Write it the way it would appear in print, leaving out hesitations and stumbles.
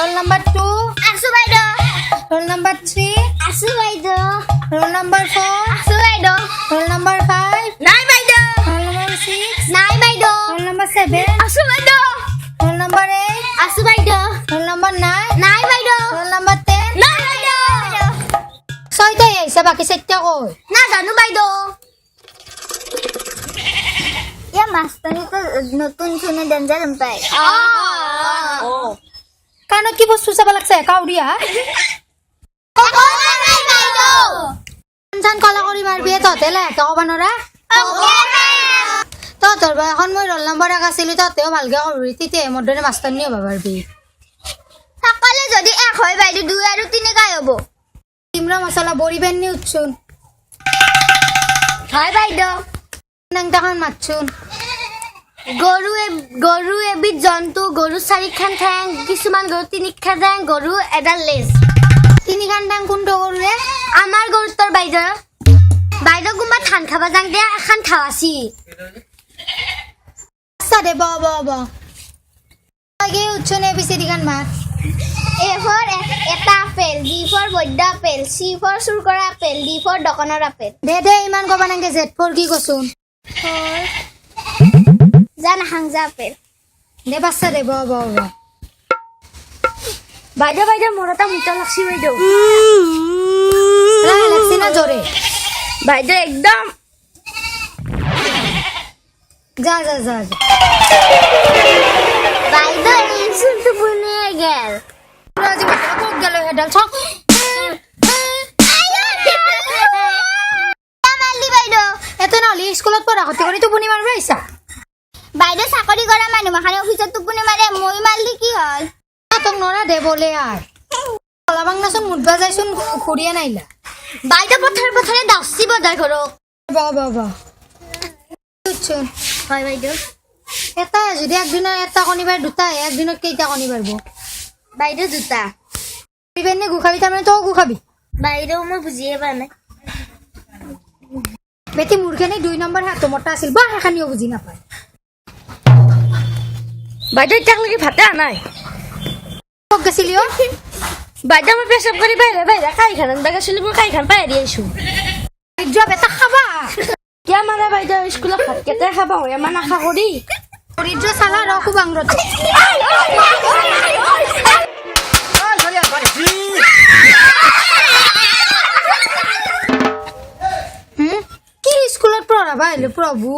Roll number 2. Asu baido. Roll number 3. Asu baido. Roll number 4. Asu baido. Roll number 5. Nai baido. Roll number 6. Nai baido. Roll number 7. Asu baido. Roll number 8. Asu baido. Roll number 9. Nai baido. Roll number 10. Nai baido. ছয়টাই আহিছে বাকি চাৰিটা কই নাজানো বাইদেউ ইয়া মাষ্টৰনি তো নতুন শুনে ডেঞ্জাৰ পায় কাণত কি বস্তু চাব লাগছে কাউৰিয়া জান কলা কৰি মাৰবি তহঁতে লাহেকে ক'ব নোৱাৰা তহঁতৰ এখন মই ৰোল নম্বৰ আছিলো তহঁতেও ভালকে ক'বি তেতিয়াহে মোৰ দৰে মাষ্টৰনি হ'ব পাৰিবি সকলে যদি এক হয় বাইদেউ 2 আৰু 3 কাই হ'ব তিমৰা মছলা বড়ি বেননি উঠছুন হয় বাইদেউ নাংটাখন মাতছুন গৰু এবিধ জন্তু গৰু 4 খান ঠেং কিছুমান গৰু 3 খান ঠেং গৰু এডাল লেজ 3 খান ঠেং কোনটো গৰুৰে আমাৰ গৰু তোৰ বাইদেউ কোনবা ধান খাবা যাং দে এখন খাৱাছি আচ্ছা দে ব আগে উঠছুন এ পিছে দিখান মাত A for এটা apple B for Baidya apple C for চুৰ কৰা আপেল D for দোকানৰ আপেল দে ইমান ক'বা নাংগে জেড ফৰ কি কচোন জান হাংজা আপেল দে বাচ্চা দে ব বাইদেউ মোৰ এটা মিঠা লাগছি বাইদেউ লাহে লাগছি না জোরে বাইদেউ একদম যা বাইদেউ ইনসুলটো বনিয়ে গেল আজি কক গেল হেডাল ছক মালি বাইদেউ এত নহলি স্কুলত পঢ়া ক্ষতি কৰি টোপনি মাৰিব আহিছা বাইদেউ চাকৰি কৰা মানুহ মাখানে অফিচত টোপনি মাৰে মই মাৰলি কি হ'ল তোক নৰা দে বলে আৰ কলাবাং নাচোন মুদবা যাইছোন ঘুৰিয়ে নাইলা বাইদেউ পথাৰে দাসি বজাৰ কৰক ব উঠছোন হয় বাইদেউ এটা যদি একদিনৰ এটা কণিবাৰ দুটা একদিনত কেইটা কণি পাৰব বাইদেউ জোতা ইবেনে গুখাবি তাৰমানে তও গুখাবি বাইদেউ মই বুজিয়ে পোৱা নাই বেটি মূৰ্খেনি 2 নম্বৰ হাত মোটা আছিল বা এখানিও বুজি নাপায় বাইদেউ এতিয়ালৈকে ভাতে আনাই কক গেছিলি অ বাইদেউ মই পেচাব কৰি বাহিৰে কাই খান বাগাছিলো মই কাই খান পাই দি আছো জব এটা খাবা কিয় মানে বাইদেউ স্কুলত ভাত কেইটা খাবা হয় ইমান আশা কৰি দৰিদ্ৰ চালা ৰখু বাংৰত কি স্কুলত পঢ়াবা আহিলে প্ৰভু